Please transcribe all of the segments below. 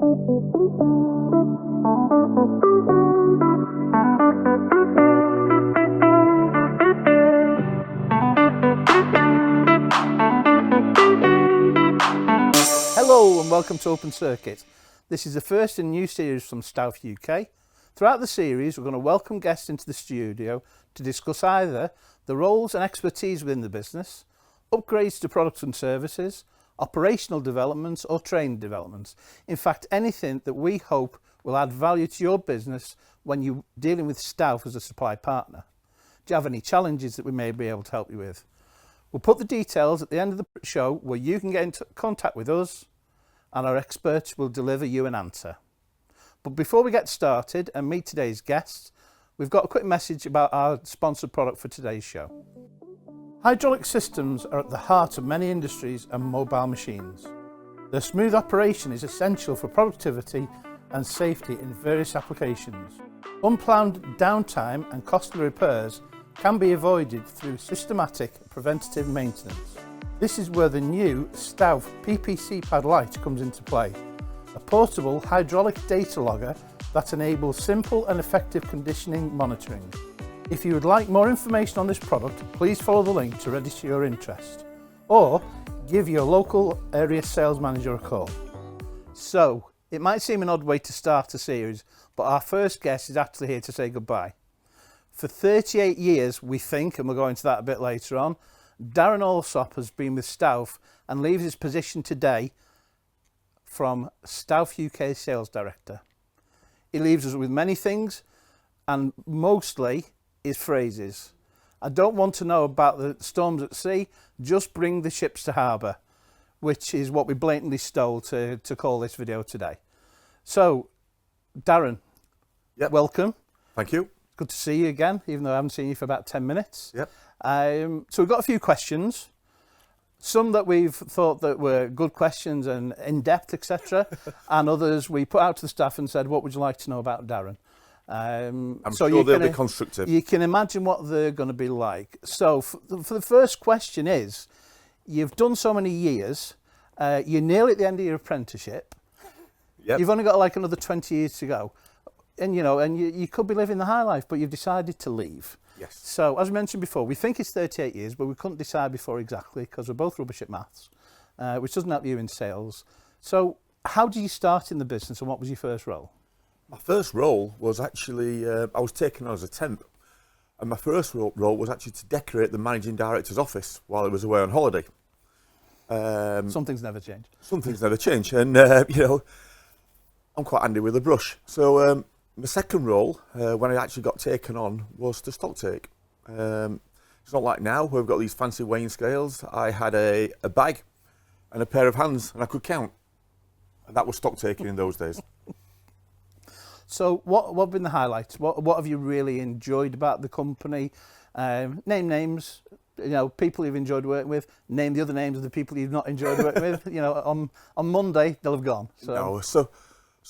Hello and welcome to Open Circuit. This is the first in a new series from STAUFF UK. Throughout the series we're going to welcome guests into the studio to discuss either the roles and expertise within the business, upgrades to products and services, operational developments or training developments. In fact, anything that we hope will add value to your business when you're dealing with STAUFF as a supply partner. Do you have any challenges that we may be able to help you with? We'll put the details at the end of the show where you can get in contact with us and our experts will deliver you an answer. But before we get started and meet today's guests, we've got a quick message about our sponsored product for today's show. Hydraulic systems are at the heart of many industries and mobile machines. Their smooth operation is essential for productivity and safety in various applications. Unplanned downtime and costly repairs can be avoided through systematic preventative maintenance. This is where the new STAUFF PPC Pad Lite comes into play, a portable hydraulic data logger that enables simple and effective conditioning monitoring. If you would like more information on this product, please follow the link to register your interest or give your local area sales manager a call. So, it might seem an odd way to start a series, but our first guest is actually here to say goodbye. For 38 years, we think, and we'll go into that a bit later on, Darren Alsop has been with STAUFF and leaves his position today from STAUFF UK Sales Director. He leaves us with many things and mostly his phrases. I don't want to know about the storms at sea, just bring the ships to harbour, which is what we blatantly stole to call this video today. So, Darren, welcome. Thank you. Good to see you again, even though I haven't seen you for about 10 minutes. Yep. So we've got a few questions, some that we've thought that were good questions and in-depth, etc. and others we put out to the staff and said, what would you like to know about Darren? I'm so sure they'll be constructive. You can imagine what they're going to be like. So for the first question is, you've done so many years, you're nearly at the end of your apprenticeship. Yep. You've only got like another 20 years to go. And you could be living the high life, but you've decided to leave. Yes. So, as we mentioned before, we think it's 38 years, but we couldn't decide before exactly because we're both rubbish at maths, which doesn't help you in sales. So, how did you start in the business and what was your first role? My first role was actually, I was taken on as a temp, and my first role was actually to decorate the managing director's office while I was away on holiday. Some things never change. Some things never change, and I'm quite handy with a brush. So, my second role, when I actually got taken on, was to stock take. It's not like now, where we've got these fancy weighing scales. I had a bag and a pair of hands, and I could count. And that was stock taking in those days. So what have been the highlights? What have you really enjoyed about the company? Name names, people you've enjoyed working with. Name the other names of the people you've not enjoyed working with. On Monday, they'll have gone. So. No, So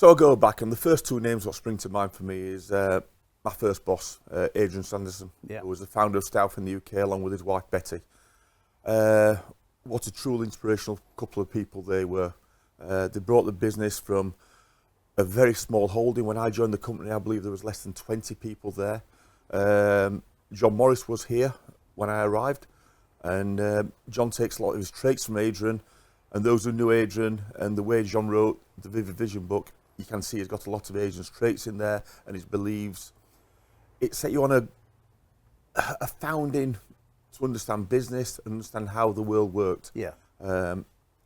I'll go back, and the first two names that spring to mind for me is my first boss, Adrian Sanderson, who was the founder of STAUFF in the UK, along with his wife Betty. What a truly inspirational couple of people they were. They brought the business from a very small holding. When I joined the company, I believe there was less than 20 people there. John Morris was here when I arrived, and John takes a lot of his traits from Adrian, and those who knew Adrian and the way John wrote the Vivid Vision book, you can see he's got a lot of Adrian's traits in there and his beliefs. It set you on a founding to understand business and understand how the world worked. Yeah.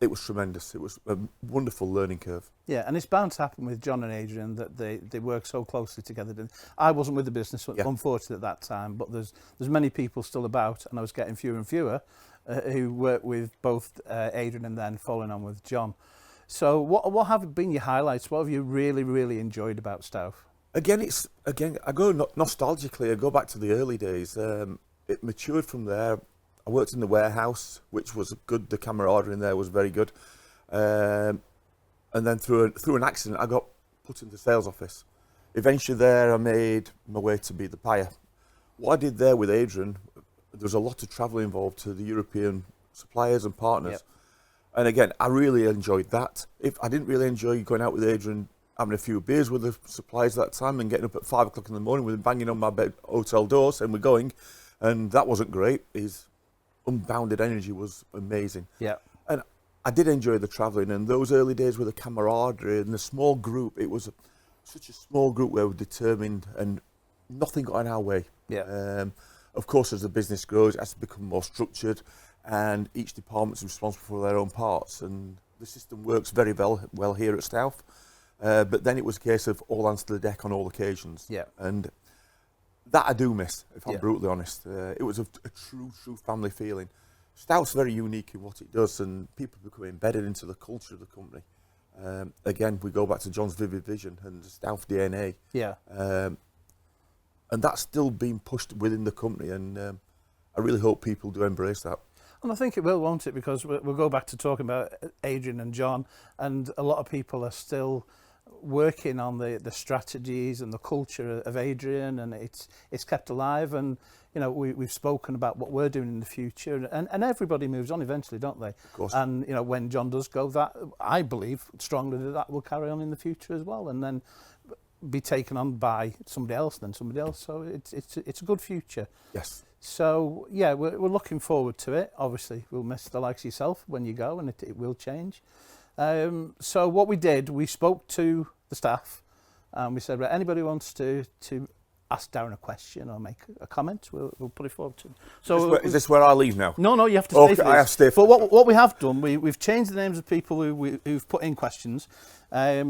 It was tremendous. It was a wonderful learning curve. Yeah, and it's bound to happen with John and Adrian that they work so closely together. I wasn't with the business, unfortunately, at that time, but there's many people still about, and I was getting fewer and fewer who worked with both Adrian and then following on with John. So what have been your highlights? What have you really, really enjoyed about STAUFF? Again, I go nostalgically, I go back to the early days. It matured from there. I worked in the warehouse, which was good. The camaraderie in there was very good. And then through an accident, I got put into the sales office. Eventually there, I made my way to be the buyer. What I did there with Adrian, there was a lot of travel involved to the European suppliers and partners. Yep. And again, I really enjoyed that. If I didn't really enjoy going out with Adrian, having a few beers with the suppliers at that time and getting up at 5 o'clock in the morning with him banging on my hotel door saying we're going, and that wasn't great. His unbounded energy was amazing. Yeah. And I did enjoy the travelling, and those early days with the camaraderie and the small group, it was such a small group where we're determined and nothing got in our way. Yeah. Of course, as the business grows, it has to become more structured, and each department's responsible for their own parts, and the system works very well here at STAUFF. But then it was a case of all hands to the deck on all occasions. Yeah. And that I do miss, if I'm brutally honest. It was a true family feeling. STAUFF's very unique in what it does, and people become embedded into the culture of the company. Again, we go back to John's vivid vision and the STAUFF DNA. Yeah. And that's still being pushed within the company, and I really hope people do embrace that. And I think it will, won't it? Because we'll go back to talking about Adrian and John, and a lot of people are still working on the strategies and the culture of Adrian, and it's kept alive. And you know, we've spoken about what we're doing in the future, and everybody moves on eventually, don't they? Of course. And you know, when John does go, that I believe strongly that will carry on in the future as well, and then be taken on by somebody else, then somebody else. So it's a good future. Yes. So yeah, we're looking forward to it. Obviously, we'll miss the likes of yourself when you go, and it will change. So what we did, we spoke to the staff, and we said, right, anybody who wants to ask Darren a question or make a comment, we'll put it forward to him. So is this where I leave now? No, you have to stay for this. I have to stay. But what we have done, we've changed the names of people who've put in questions,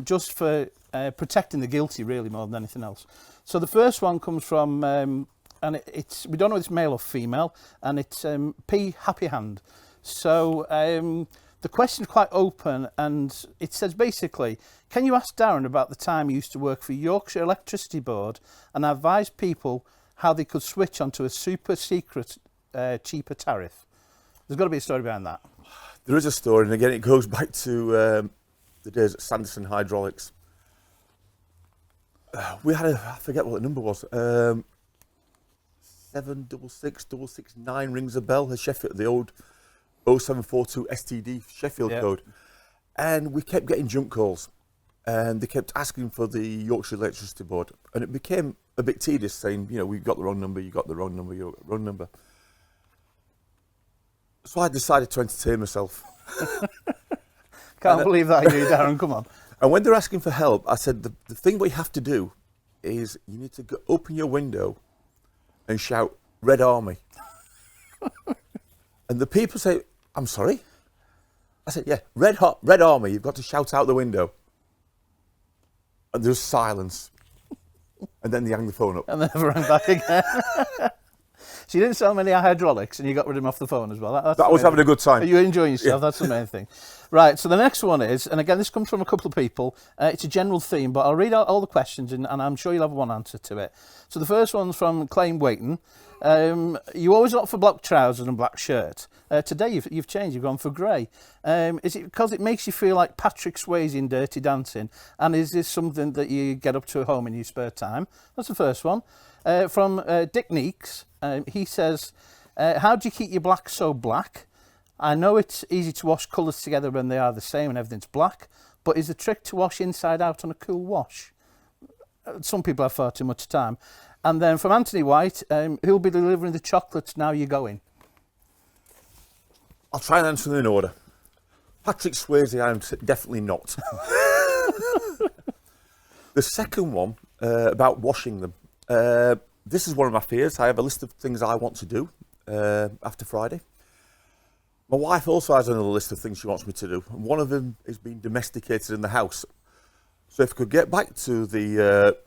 just for protecting the guilty, really, more than anything else. So the first one comes from, and it's we don't know if it's male or female, and it's P Happy Hand. So the question's quite open, and it says basically, can you ask Darren about the time he used to work for Yorkshire Electricity Board and advise people how they could switch onto a super secret cheaper tariff? There's got to be a story behind that. There is a story, and again, it goes back to the days at Sanderson Hydraulics. We had I forget what the number was, 766669 rings a bell, the old 0742 STD Sheffield code. And we kept getting junk calls, and they kept asking for the Yorkshire Electricity Board, and it became a bit tedious, saying, you know, we've got the wrong number, you got the wrong number, you got the wrong number. So I decided to entertain myself. Can't believe that, you, Darren, come on. And when they're asking for help, I said, the thing we have to do is you need to open your window and shout, Red Army. And the people say, I'm sorry? I said, yeah, Red Army, you've got to shout out the window. And there's silence. And then they hang the phone up. And they never rang back again. So you didn't sell many hydraulics, and you got rid of him off the phone as well. That was having a good time. Are you enjoying yourself? Yeah. That's the main thing. Right, so the next one is, and again, this comes from a couple of people. It's a general theme, but I'll read out all the questions, and I'm sure you'll have one answer to it. So the first one's from Claim Waiton. You always opt for black trousers and black shirt. Today you've changed, you've gone for grey. Is it because it makes you feel like Patrick Swayze in Dirty Dancing? And is this something that you get up to at home in your spare time? That's the first one. From Dick Neeks, he says, how do you keep your black so black? I know it's easy to wash colours together when they are the same and everything's black, but is the trick to wash inside out on a cool wash? Some people have far too much time. And then from Anthony White, who'll be delivering the chocolates now you're going? I'll try and answer them in order. Patrick Swayze, I'm definitely not. The second one, about washing them. This is one of my fears. I have a list of things I want to do after Friday. My wife also has another list of things she wants me to do. And one of them is being domesticated in the house. So if I could get back to the,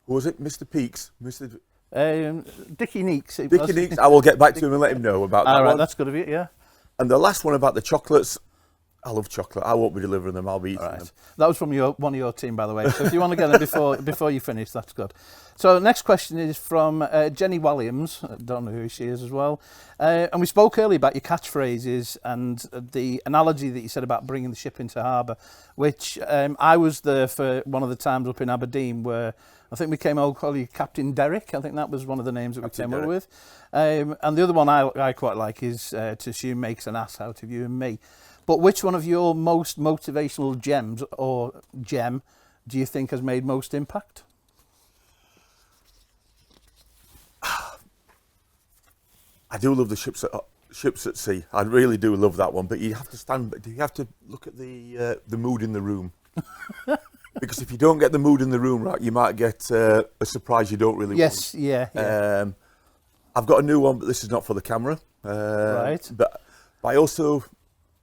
who was it, Mr. Peaks? Dickie Neeks. Dickie Neeks, I will get back to him and let him know about that one. All right, one. that's good of you, yeah. And the last one about the chocolates, I love chocolate. I won't be delivering them, I'll be eating them. That was from one of your team, by the way. So if you want to get them before you finish, that's good. So next question is from Jenny Williams. I don't know who she is as well. And we spoke earlier about your catchphrases and the analogy that you said about bringing the ship into harbour, which I was there for one of the times up in Aberdeen where I think we came all call you Captain Derek. I think that was one of the names that Captain we came up with. And the other one I quite like is to assume makes an ass out of you and me. But which one of your most motivational gems or gem do you think has made most impact? I do love the ships at sea. I really do love that one. But you have to look at the mood in the room. Because if you don't get the mood in the room right, you might get a surprise you don't really want. Yes, yeah. I've got a new one, but this is not for the camera. Right. But I also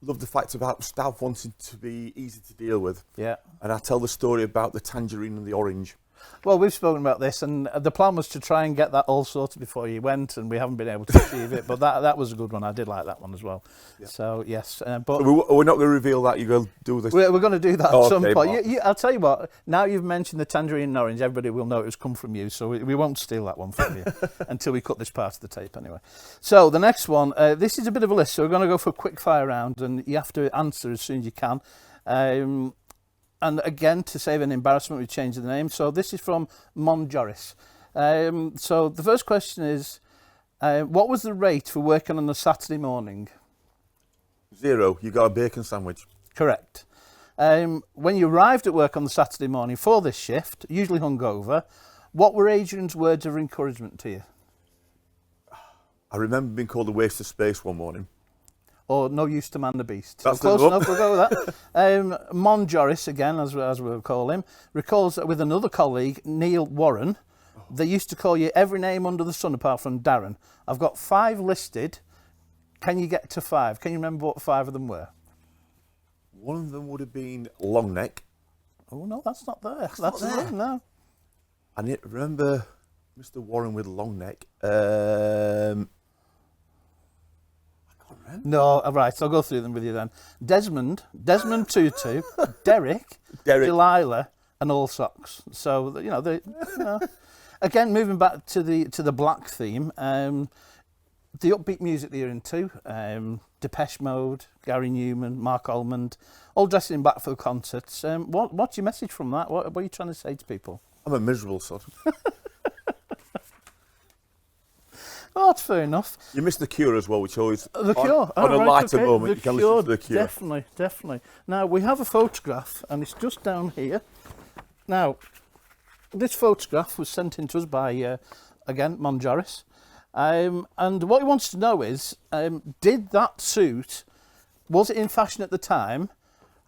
love the fact about STAUFF wanting to be easy to deal with. Yeah. And I tell the story about the tangerine and the orange. Well, we've spoken about this, and the plan was to try and get that all sorted before you went, and we haven't been able to achieve it. But that was a good one. I did like that one as well. Yeah. So yes, but we're not going to reveal that. You go do this. We're going to do that at some okay, point. I'll tell you what. Now you've mentioned the tangerine and orange, everybody will know it was come from you. So we won't steal that one from you until we cut this part of the tape, anyway. So the next one. This is a bit of a list. So we're going to go for a quick fire round, and you have to answer as soon as you can. And again, to save an embarrassment, we've changed the name. So this is from Mon Joris. So the first question is, what was the rate for working on a Saturday morning? 0. You got a bacon sandwich. Correct. When you arrived at work on the Saturday morning for this shift, usually hungover, what were Adrian's words of encouragement to you? I remember being called a waste of space one morning. Or no use to man the beast. That's close enough, we'll go with that. Mon Joris, again, as we'll call him, recalls that with another colleague, Neil Warren, they used to call you every name under the sun apart from Darren. I've got 5 listed. Can you get to 5? Can you remember what 5 of them were? One of them would have been long neck. Oh, no, that's not there. That's not there. One, no. I remember Mr. Warren with long neck. No, right, I'll go through them with you then. Desmond Tutu, Derek, Delilah, and All Socks. So, again, moving back to the black theme, the upbeat music that you're into, Depeche Mode, Gary Newman, Mark Almond, all dressing in black for the concerts. What's your message from that? What are you trying to say to people? I'm a miserable sod. Oh, that's fair enough. You missed the Cure as well, which always... The Cure. On a lighter moment, you can listen to the Cure. Definitely. Now, we have a photograph, and it's just down here. Now, this photograph was sent in to us by, again, Mon Joris. And what he wants to know is, did that suit, was it in fashion at the time?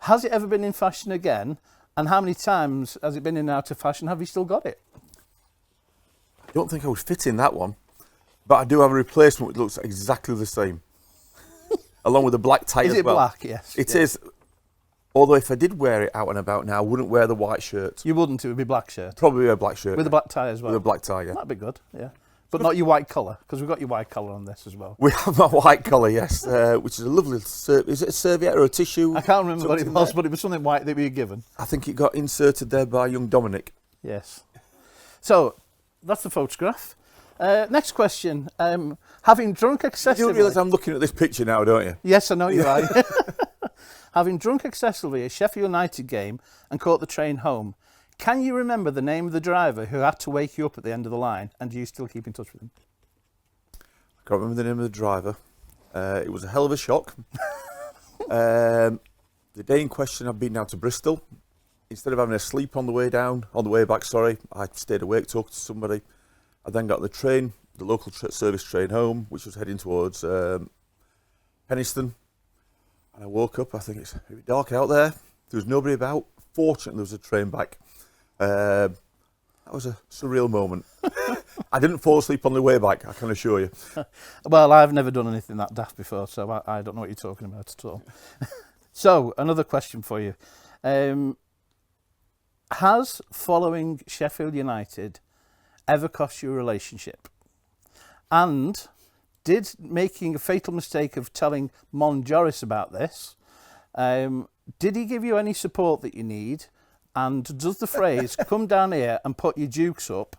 Has it ever been in fashion again? And how many times has it been in and out of fashion? Have you still got it? I don't think I would fit in that one. But I do have a replacement which looks exactly the same. Along with a black tie as well. Is it black? Yes. It is. Although if I did wear it out and about now, I wouldn't wear the white shirt. You wouldn't, it would be black shirt. Probably wear a black shirt. With a black tie as well. With a black tie, yeah. That'd be good, yeah. But not your white collar, because we've got your white collar on this as well. We have my white collar, yes, which is a lovely, is it a serviette or a tissue? I can't remember what it was, but it was something white that we were given. I think it got inserted there by young Dominic. Yes. So, that's the photograph. Next question. Having drunk excessively... You do realise I'm looking at this picture now, don't you? Yes, I know you are. Having drunk excessively at a Sheffield United game and caught the train home, can you remember the name of the driver who had to wake you up at the end of the line, and do you still keep in touch with him? I can't remember the name of the driver. It was a hell of a shock. The day in question, I'd been down to Bristol. Instead of having a sleep on the way back, I stayed awake talking to somebody. I then got the train, the local service train home, which was heading towards Penistone. And I woke up, I think it's a bit dark out there. There was nobody about. Fortunately, there was a train back. That was a surreal moment. I didn't fall asleep on the way back, I can assure you. Well, I've never done anything that daft before, so I don't know what you're talking about at all. So, another question for you. Has following Sheffield United ever cost you a relationship? And did making a fatal mistake of telling Mon Joris about this, did he give you any support that you need? And does the phrase, come down here and put your dukes up,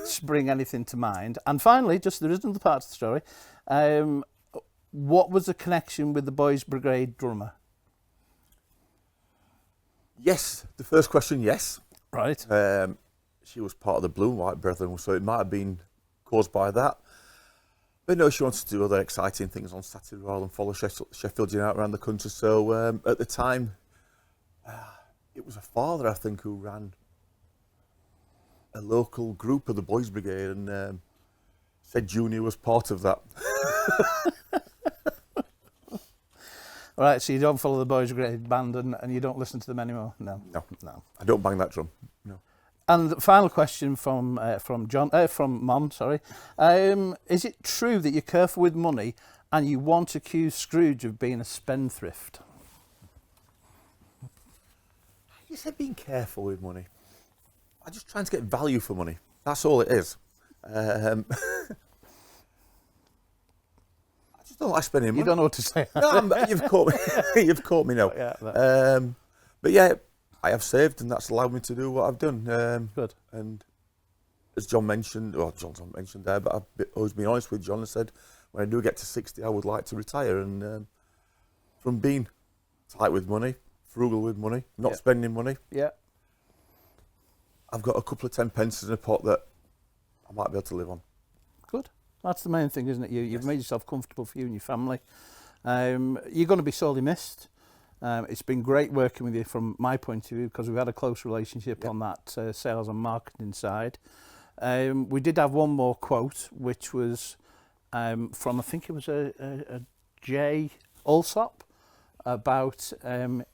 spring anything to mind? And finally, there is another part of the story, what was the connection with the Boys Brigade drummer? Yes, the first question, yes. Right. She was part of the Blue and White Brethren, so it might have been caused by that. But no, she wanted to do other exciting things on Saturday rather than follow Sheffield United around the country. So at the time, it was a father, I think, who ran a local group of the Boys Brigade, and said Junior was part of that. All right, so you don't follow the Boys Brigade band and you don't listen to them anymore? No. No. I don't bang that drum. No. And the final question from Mom, sorry. Is it true that you're careful with money and you once accused Scrooge of being a spendthrift? You said being careful with money. I'm just trying to get value for money. That's all it is. I just don't like spending money. You don't know what to say. No, you've caught me. You've caught me now. Yeah, but yeah, I have saved, and that's allowed me to do what I've done. Good. And as John mentioned, or John's not mentioned there, but I've always been honest with John and said, when I do get to 60, I would like to retire. And from being tight with money, frugal with money, not spending money, I've got a couple of 10 pences in a pot that I might be able to live on. Good. That's the main thing, isn't it? You've made yourself comfortable for you and your family. You're going to be sorely missed. It's been great working with you from my point of view, because we've had a close relationship on that sales and marketing side. We did have one more quote, which was from, I think it was a Jay Alsop, about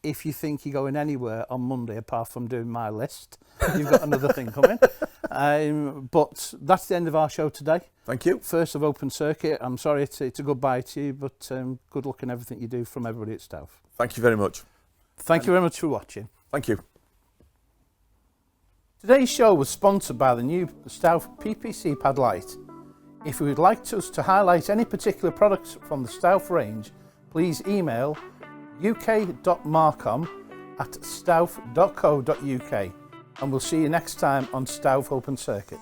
if you think you're going anywhere on Monday apart from doing my list, you've got another thing coming. But that's the end of our show today. Thank you. First of Open Circuit. I'm sorry it's a goodbye to you, but good luck in everything you do from everybody at Stauff. Thank you very much. Thank you very much for watching. Thank you. Today's show was sponsored by the new Stauff PPC Pad Lite. If you would like us to highlight any particular products from the Stauff range, please email uk.marcom@stauff.co.uk, and we'll see you next time on Stauff Open Circuit.